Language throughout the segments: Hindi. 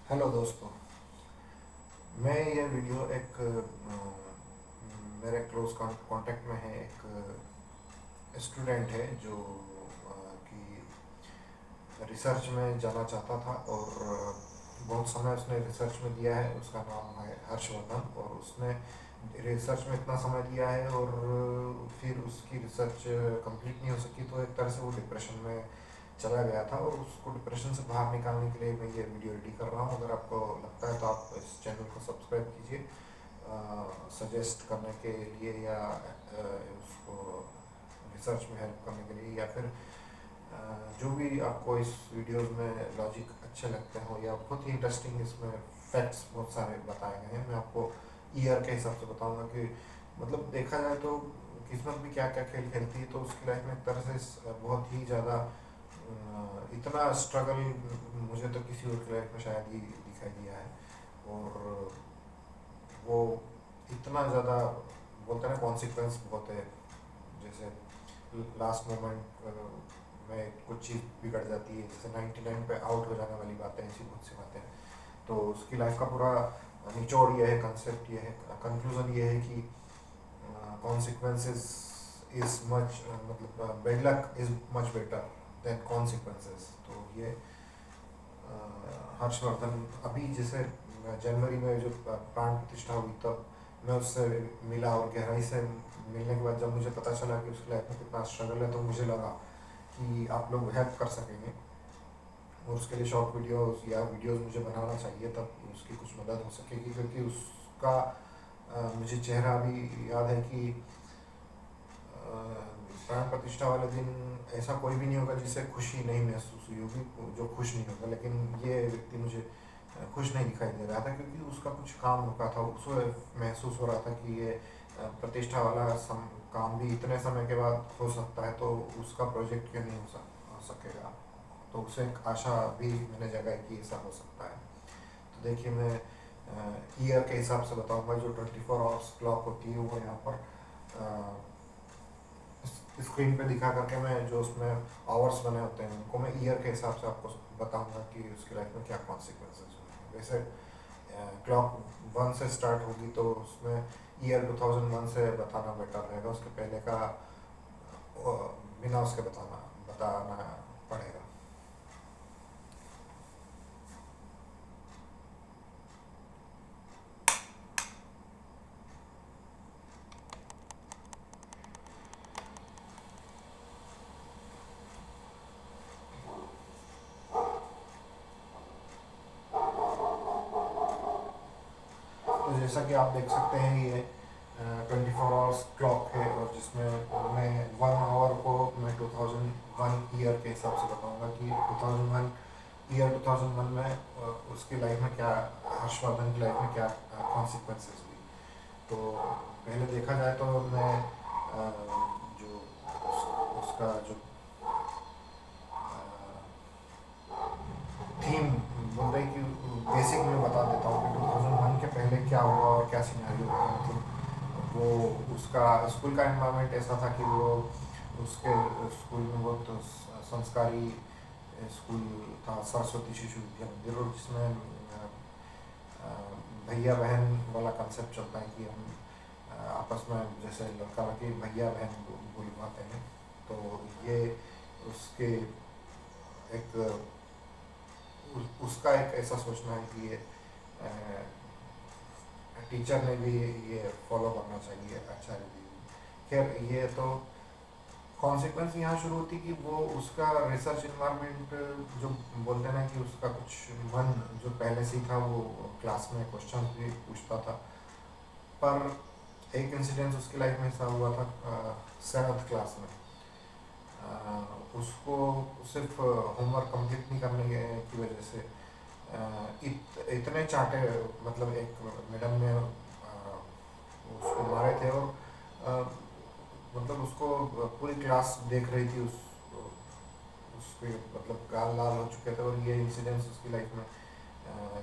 हेलो दोस्तों। मैं ये वीडियो एक मेरे क्लोज कांटेक्ट में है एक स्टूडेंट है जो कि रिसर्च में जाना चाहता था और बहुत समय उसने रिसर्च में दिया है। उसका नाम है हर्षवर्धन और उसने रिसर्च में इतना समय दिया है और फिर उसकी रिसर्च कंप्लीट नहीं हो सकी, तो एक तरह से वो डिप्रेशन में चला गया था और उसको डिप्रेशन से बाहर निकालने के लिए मैं ये वीडियो रेडी कर रहा हूँ। अगर आपको लगता है तो आप इस चैनल को सब्सक्राइब कीजिए सजेस्ट करने के लिए या उसको रिसर्च में हेल्प करने के लिए, या फिर जो भी आपको इस वीडियोस में लॉजिक अच्छे लगते हो या बहुत ही इंटरेस्टिंग इसमें फैक्ट्स बहुत सारे बताए गए हैं। मैं आपको ईयर के हिसाब से बताऊंगा कि मतलब देखा जाए तो किस्मत भी क्या क्या खेल खेलती है। तो उसकी लाइफ में एक तरह से बहुत ही ज़्यादा इतना स्ट्रगल मुझे तो किसी और की लाइफ में शायद ही दिखाई दिया है। और वो इतना ज़्यादा बोलते हैं ना, कॉन्सिक्वेंस बहुत है। जैसे लास्ट मोमेंट में कुछ चीज़ बिगड़ जाती है, जैसे 99 पे आउट हो जाने वाली बातें, ऐसी बहुत सी बातें हैं। तो उसकी लाइफ का पूरा निचोड़ ये है, कंसेप्ट ये है, कंक्लूजन ये है कि कॉन्सिक्वेंसेस इज मच मतलब bed luck is much better than consequences. तो ये हर्षवर्धन अभी जैसे जनवरी में जो प्राण प्रतिष्ठा हुई तब मैं उससे मिला और गहराई से मिलने के बाद जब मुझे पता चला कि उसकी लाइफ में कितना स्ट्रगल है, तो मुझे लगा कि आप लोग हेल्प कर सकेंगे और उसके लिए शॉर्ट वीडियोस या वीडियोस मुझे बनाना चाहिए तब उसकी कुछ मदद हो सकेगी। क्योंकि उसका मुझे चेहरा भी याद है कि प्राण प्रतिष्ठा वाले दिन ऐसा कोई भी नहीं होगा जिसे खुशी नहीं महसूस हुई होगी, जो खुश नहीं होगा। लेकिन ये व्यक्ति मुझे खुश नहीं दिखाई दे रहा था क्योंकि उसका कुछ काम रुका था। उसे महसूस हो रहा था कि ये प्रतिष्ठा वाला काम भी इतने समय के बाद हो सकता है, तो उसका प्रोजेक्ट क्यों नहीं हो सकेगा। तो उसे एक आशा भी मैंने जगाई कि ऐसा हो सकता है। तो देखिए, मैं ईयर के हिसाब से बताऊंगा। जो 24 आवर्स क्लॉक होती है वो यहाँ पर स्क्रीन पे दिखा करके, मैं जो उसमें आवर्स बने होते हैं उनको मैं ईयर के हिसाब से आपको बताऊंगा कि उसकी लाइफ में क्या कॉन्सिक्वेंसेज हुए। वैसे क्लॉक 1 से स्टार्ट होगी तो उसमें ईयर 2001 से बताना बेटर रहेगा। उसके पहले का बिना उसके बताना पड़ेगा। तो जैसा कि आप देख सकते हैं, ये 24 आवर्स क्लॉक है और जिसमें मैं 1 आवर को मैं 2001 ईयर के हिसाब से बताऊंगा कि 2001 में उसकी लाइफ में क्या, हर्षवर्धन की लाइफ में क्या कॉन्सिक्वेंसेस हुई। तो पहले देखा जाए तो मैं जो उसका जो थीम मुंबई की बेसिक में बता देता हूँ कि 2001 के पहले क्या हुआ और क्या सिनेरियो हुआ। मतलब वो उसका स्कूल का एनवायरनमेंट ऐसा था कि वो उसके स्कूल में बहुत संस्कारी स्कूल था, सरस्वती शिशु विद्या मंदिर, और जिसमें भैया बहन वाला कंसेप्ट चलता है कि हम आपस में जैसे लड़का लड़की भैया बहन बुलवाते हैं। तो ये उसके एक उसका एक ऐसा सोचना है कि ये टीचर ने भी ये फॉलो करना चाहिए, अच्छा रिव्यू। खैर, ये तो कॉन्सिक्वेंस यहाँ शुरू होती कि वो उसका रिसर्च इन्वायरमेंट, जो बोलते हैं ना कि उसका कुछ मन जो पहले से ही था, वो क्लास में क्वेश्चन भी पूछता था। पर एक इंसिडेंस उसकी लाइफ में ऐसा हुआ था 7th क्लास में। उसको सिर्फ होमवर्क कंप्लीट नहीं करने की वजह से इतने चांटे, मतलब एक मैडम ने उसको मारे थे और अ, मतलब उसको पूरी क्लास देख रही थी। उसके मतलब गाल लाल हो चुके थे और ये इंसिडेंस उसकी लाइफ में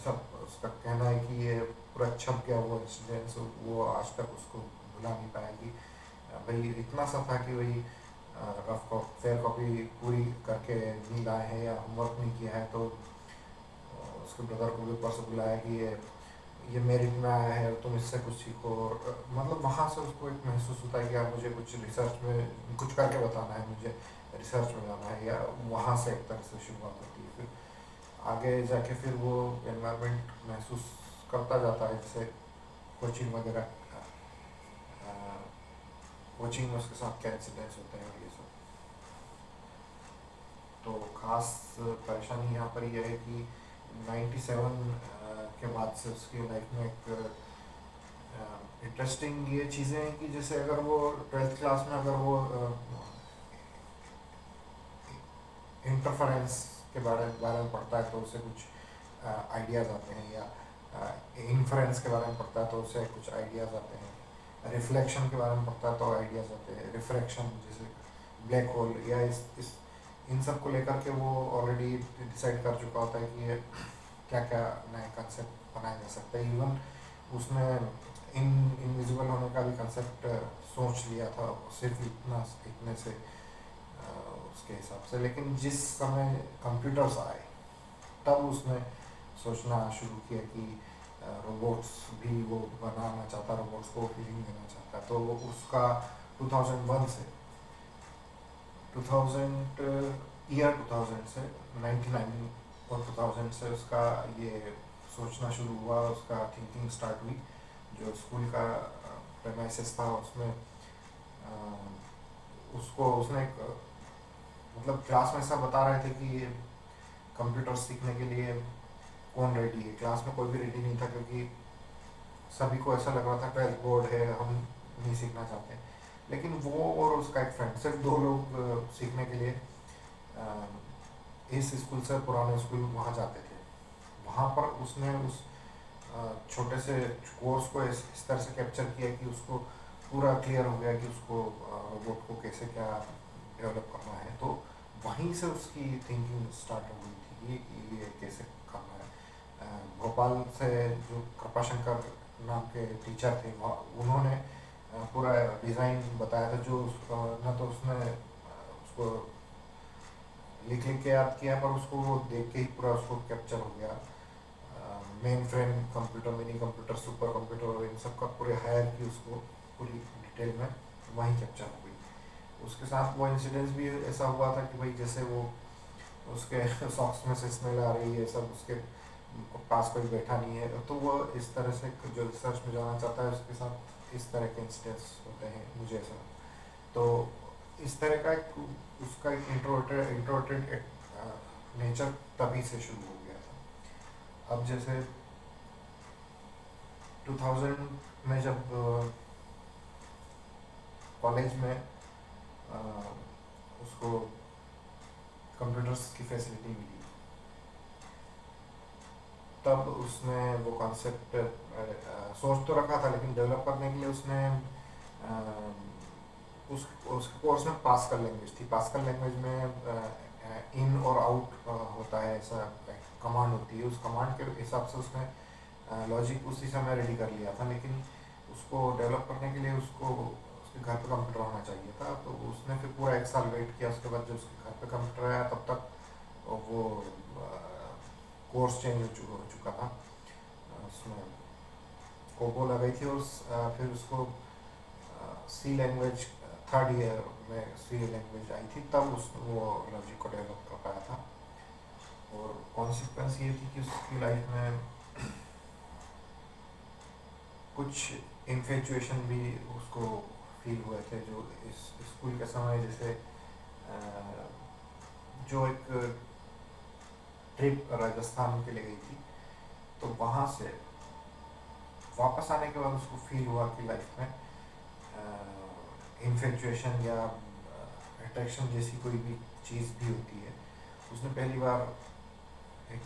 सब उसका कहना है कि ये पूरा छप गया वो इंसिडेंस। वो आज तक उसको भुला नहीं पाया कि भाई इतना सा था कि वही रफ फेयर कॉपी पूरी करके नहीं लाए हैं या होमवर्क नहीं किया है, तो उसके ब्रदर को भी ऊपर से बुलाया कि ये मेरिट में आया है, तुम इससे कुछ सीखो। मतलब वहाँ से उसको एक महसूस होता है कि यार मुझे कुछ रिसर्च में कुछ करके बताना है, मुझे रिसर्च में जाना है, या वहाँ से एक तरह से शुरुआत होती है। फिर आगे जाके फिर वो एनवायरनमेंट महसूस करता जाता है, जैसे कोचिंग वगैरह, कोचिंग में उसके साथ क्या इंसिडेंट्स होते हैं और ये सब। तो खास परेशानी यहाँ पर यह है कि 97 के बाद से उसकी लाइफ में एक इंटरेस्टिंग ये चीज़ें हैं कि जैसे अगर वो 12th क्लास में अगर वो इंटरफेरेंस के बारे में पढ़ता है तो उसे कुछ आइडियाज़ आते हैं, या इन्फ्रेंस के बारे में पढ़ता है तो उसे कुछ आइडियाज़ आते हैं, रिफ्लेक्शन के बारे में पढ़ता है तो आइडियाज़ आते हैं, रिफ्रैक्शन जैसे ब्लैक होल, या इस इन सब को लेकर के वो ऑलरेडी डिसाइड कर चुका होता है कि ये क्या क्या नए कंसेप्ट बनाया जा सकता है। इवन उसने इनविजिबल होने का भी कंसेप्ट सोच लिया था, सिर्फ इतने से उसके हिसाब से। लेकिन जिस समय कंप्यूटर्स आए तब उसने सोचना शुरू किया कि रोबोट्स भी वो बनाना चाहता, रोबोट्स को फीलिंग देना चाहता। तो उसका 2001 से 2000 से 99 और 2000 से उसका ये सोचना शुरू हुआ, उसका थिंकिंग स्टार्ट हुई। जो स्कूल का प्रेमाइसिस था उसमें उसको उसने एक मतलब क्लास में ऐसा बता रहे थे कि कंप्यूटर सीखने के लिए कौन रेडी है। क्लास में कोई भी रेडी नहीं था, क्योंकि सभी को ऐसा लग रहा था 12th बोर्ड है, हम नहीं सीखना चाहते। लेकिन वो और उसका एक फ्रेंड, सिर्फ दो लोग सीखने के लिए इस स्कूल से पुराने स्कूल वहाँ जाते थे। वहाँ पर उसने उस छोटे से कोर्स को इस तरह से कैप्चर किया कि उसको पूरा क्लियर हो गया कि उसको रोबोट को कैसे क्या डेवलप करना है। तो वहीं से उसकी थिंकिंग स्टार्ट हो गई थी कि ये कैसे करना है। भोपाल से जो कृपाशंकर नाम के टीचर थे, उन्होंने पूरा डिज़ाइन बताया था, जो ना तो उसने उसको लिख लिख के याद किया, पर उसको वो देख के ही पूरा उसको कैप्चर हो गया। Main frame computer, mini computer, super computer और इन सब का पूरे हायर की उसको पूरी डिटेल में वहीं कैप्चर हो गई। उसके साथ वो इंसिडेंस भी ऐसा हुआ था कि भाई जैसे वो उसके सॉक्स में से स्मेल आ रही है, सब उसके पास कोई बैठा नहीं है, तो वो इस तरह से जो रिसर्च में जाना चाहता है उसके साथ इस तरह के इंसिडेंट्स होते हैं, मुझे ऐसा। तो इस तरह का एक उसका एक इंट्रोवर्टेड नेचर तभी से शुरू हो गया था। अब जैसे 2000 में जब कॉलेज में उसको कंप्यूटर्स की फैसिलिटी मिली, तब उसने वो कॉन्सेप्ट सोच तो रखा था, लेकिन डेवलप करने के लिए उसने उसके कोर्स में पास्कल लैंग्वेज थी। पास्कल लैंग्वेज में इन और आउट होता है, ऐसा कमांड होती है। उस कमांड के हिसाब से उसने लॉजिक उसी समय रेडी कर लिया था, लेकिन उसको डेवलप करने के लिए उसको उसके घर पे कंप्यूटर होना चाहिए था। तो उसने फिर पूरा 1 साल वेट किया। उसके बाद जब उसके घर पे कंप्यूटर आया तब तक वो कोर्स चेंज हो चुका था। उसमें कोबोल आ गई थी, और फिर उसको सी लैंग्वेज 3rd ईयर में सी लैंग्वेज आई थी, तब उस वो लॉजिक को डेवलप कर पाया था। और कॉन्सिक्वेंस ये थी कि उसकी लाइफ में कुछ इन्फेचुएशन भी उसको फील हुए थे, जो इस स्कूल के समय जैसे जो एक ट्रिप राजस्थान के लिए गई थी, तो वहाँ से वापस आने के बाद उसको फील हुआ कि लाइफ में इन्फेचुएशन या अट्रैक्शन जैसी कोई भी चीज़ भी होती है। उसने पहली बार एक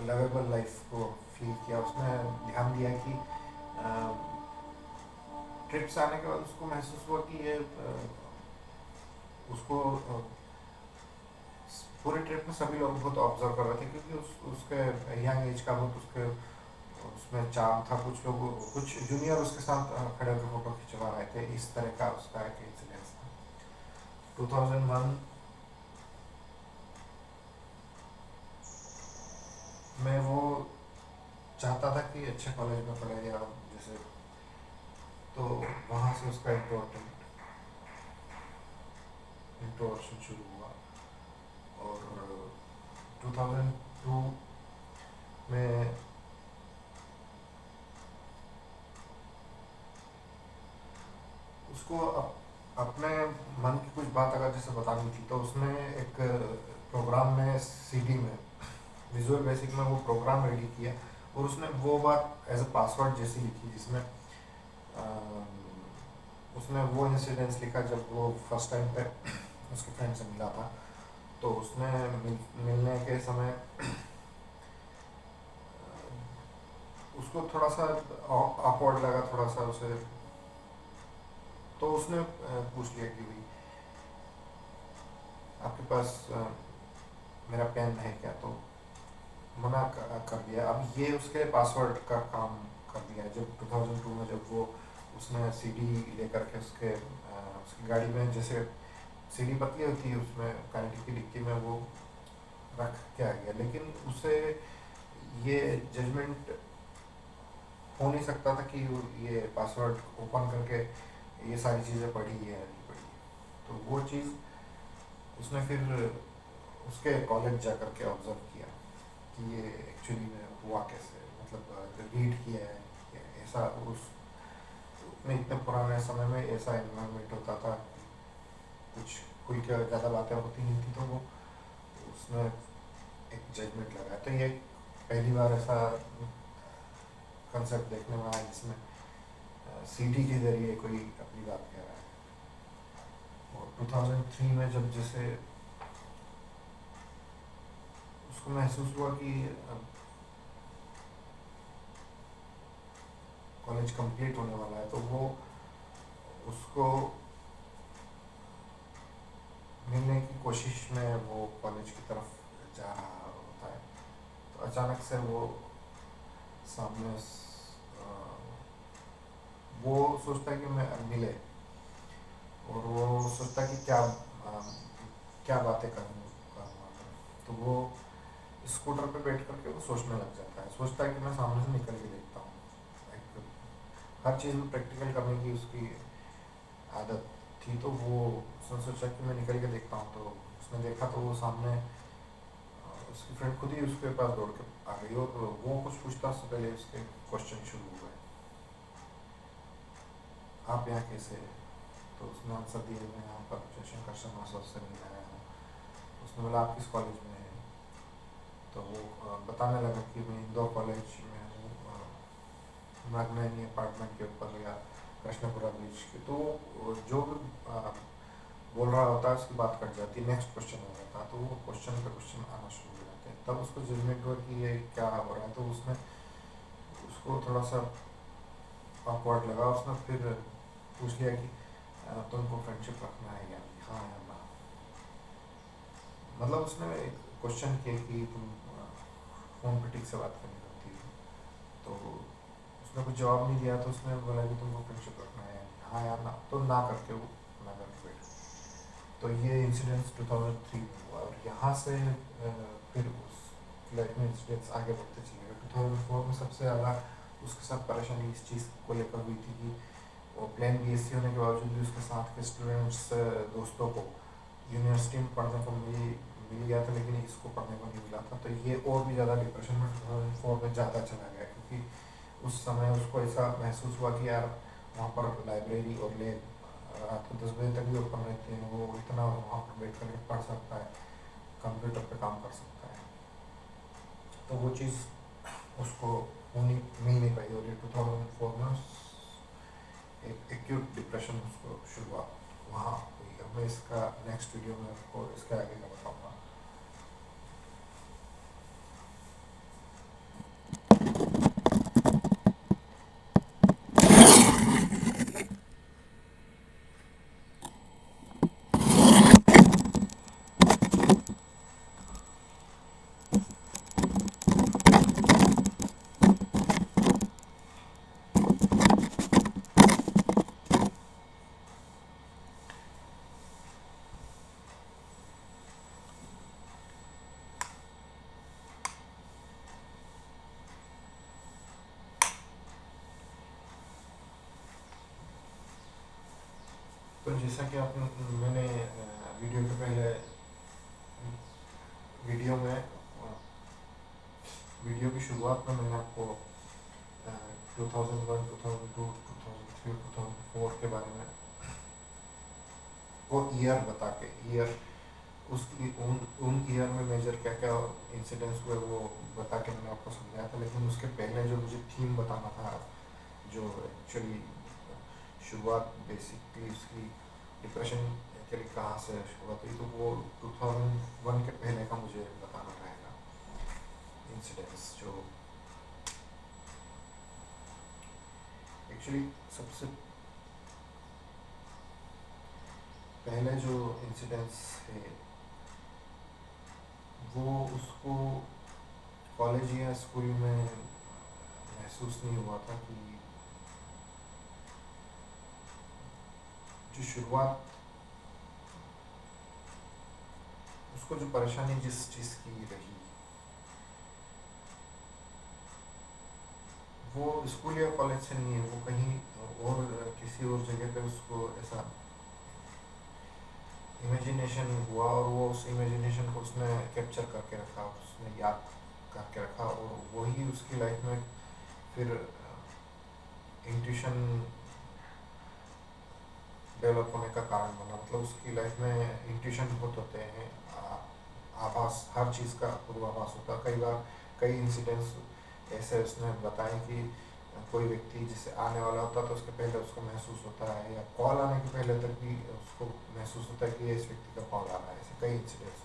लवेबल लाइफ को फील किया। उसने ध्यान दिया कि ट्रिप से आने के बाद उसको महसूस हुआ कि ये उसको पूरे ट्रिप में सभी लोग बहुत ऑब्जर्व कर रहे थे, क्योंकि उसके यंग एज का बहुत उसके उसमें चार्म था। कुछ लोग, कुछ जूनियर उसके साथ खड़े होकर फोटो खिंचवा रहे थे। इस तरह का उसका एक इंसिडेंस था। 2001 मैं वो चाहता था कि अच्छे कॉलेज में पढ़े या जैसे, तो वहाँ से उसका इंट्रोडक्शन शुरू हुआ। और 2002 में उसको अपने मन की कुछ बात अगर जैसे बतानी थी, तो उसने एक प्रोग्राम में सीडी में विजुअल बेसिक में वो प्रोग्राम रेडी किया, और उसने वो बात एज अ पासवर्ड जैसी लिखी, जिसमें उसने वो इंसिडेंस लिखा जब वो फर्स्ट टाइम पे उसके फ्रेंड से मिला था। तो उसने मिलने के समय उसको थोड़ा सा ऑकवर्ड लगा, थोड़ा सा उसे। तो उसने पूछ लिया कि भाई आपके पास मेरा पेन है क्या, तो मना कर दिया। अब ये उसके पासवर्ड का काम कर दिया है। जब 2002 में जब वो उसने सीडी लेकर के उसकी गाड़ी में, जैसे सीडी पतली होती है उसमें काइनेटिक की डिक्की में वो रख के आ गया, लेकिन उसे ये जजमेंट हो नहीं सकता था कि ये पासवर्ड ओपन करके ये सारी चीज़ें पढ़ी है या नहीं पढ़ी है। तो वो चीज़ उसने फिर उसके कॉलेज जा कर के ऑब्जर्व किया कि ये एक्चुअली में हुआ कैसे, मतलब रीड किया है या ऐसा। उस में इतने पुराने समय में ऐसा एनवायरनमेंट होता था, कुछ खुल के ज़्यादा बातें होती नहीं थी, तो वो उसने एक जजमेंट लगाया। तो ये पहली बार ऐसा कंसेप्ट देखने में आया जिसमें सीडी के जरिए कोई अपनी बात कह रहा है। और 2003 में जब जैसे उसको महसूस हुआ कि कॉलेज कंप्लीट होने वाला है, तो वो उसको मिलने की कोशिश में वो कॉलेज की तरफ जा रहा होता है। तो अचानक से वो सामने वो सोचता है कि मैं मिले, और वो सोचता है कि क्या बातें करूँगा। तो वो स्कूटर पे बैठ करके वो सोचने लग जाता है, सोचता है कि मैं सामने से निकल के देखता हूँ। हर चीज़ में प्रैक्टिकल करने की उसकी आदत थी, तो वो उसने सोचा कि मैं निकल के देखता हूँ। तो उसने देखा तो वो सामने उसकी फ्रेंड खुद ही उसके पास दौड़ के आ गई, और वो कुछ पूछता उससे पहले उसके क्वेश्चन शुरू हुए। आप यहाँ कैसे? तो उसने आंसर दिया, मैं यहाँ पर जयशंकर शर्मा सर से मिलने आया हूँ। उसने बोला आप किस कॉलेज में हैं? तो वो बताने लगा कि मैं इंदौर कॉलेज में हूँ, नागनैनी अपार्टमेंट के ऊपर या कृष्णपुरा ब्रिज के। तो जो भी बोल रहा होता है उसकी बात कट जाती है, नेक्स्ट क्वेश्चन हो जाता है। तो वो क्वेश्चन पे क्वेश्चन आना शुरू हो जाते हैं। तब उसको जजमेंट हुआ कि ये क्या हो रहा है। तो उसने उसको थोड़ा सा ऑकवर्ड लगा। उसने फिर पूछ लिया कि तुमको फ्रेंडशिप रखना है या नहीं, हाँ या ना। मतलब उसने एक क्वेश्चन किया कि तुम फ़ोन पे ठीक से बात करनी करती हो। तो उसने कुछ जवाब नहीं दिया, तो उसने बोला कि तुमको फ्रेंडशिप रखना है, हाँ या ना। तो ना करके वो ना करके बैठ। तो ये इंसिडेंट्स 2003 में हुआ, और यहाँ से फिर उस लाइफ में इंसिडेंट्स आगे बढ़ते चले गए। 2004 में सबसे ज़्यादा उसके साथ परेशानी इस चीज़ को लेकर हुई थी कि वो प्लान बीएससी होने के बावजूद भी उसके साथ के स्टूडेंट्स दोस्तों को यूनिवर्सिटी में पढ़ने को मिल गया था, लेकिन इसको पढ़ने को नहीं मिला था। तो ये और भी ज़्यादा डिप्रेशन में 2004 में ज़्यादा चला गया, क्योंकि उस समय उसको ऐसा महसूस हुआ कि यार वहाँ पर लाइब्रेरी और लैब रात को 10 बजे तक भी ओपन रहते हैं, वो इतना वहाँ पर बैठ कर पढ़ सकता है, कंप्यूटर पे काम कर सकता है। तो वो चीज़ उसको मिल नहीं पाई, और ये 2004 में एक एक्यूट डिप्रेशन उसको शुरुआत वहाँ हुई। अब मैं इसका नेक्स्ट वीडियो में आपको इसके आगे का बताऊँगा। तो जैसा कि आप मैंने वीडियो के पहले वीडियो में वीडियो की शुरुआत में मैंने आपको 2001, 2002, 2003, 2004 के बारे में वो ईयर बता के ईयर उसकी उन ईयर में मेजर क्या क्या इंसिडेंट्स हुए वो बता के मैंने आपको समझाया था। लेकिन उसके पहले जो मुझे थीम बताना था, जो एक्चुअली शुरुआत बेसिकली उसकी डिप्रेशन एक्चुअली कहाँ से शुरुआत हुई, तो वो 2001 के पहले का मुझे बताना रहेगा इंसिडेंट्स। जो एक्चुअली सबसे पहले जो इंसिडेंट्स है वो उसको कॉलेज या स्कूल में महसूस नहीं हुआ था कि जो शुरुआत उसको जो परेशानी जिस चीज़ की रही वो स्कूल या कॉलेज से नहीं है, वो कहीं और किसी और जगह पे उसको ऐसा इमेजिनेशन हुआ और वो उस इमेजिनेशन को उसने कैप्चर करके रखा, उसने याद करके रखा और वही उसकी लाइफ में फिर इंट्यूशन डेवलप होने का कारण बना। मतलब उसकी लाइफ में इंट्यूशन बहुत होते हैं, आभास, हर चीज़ का पूर्वाभास होता है। कई बार कई इंसिडेंट्स ऐसे उसने बताए कि कोई व्यक्ति जिसे आने वाला होता है तो उसके पहले उसको महसूस होता है, या कॉल आने के पहले तक भी उसको महसूस होता है कि इस व्यक्ति का कॉल आ रहा है। ऐसे कई इंसिडेंट्स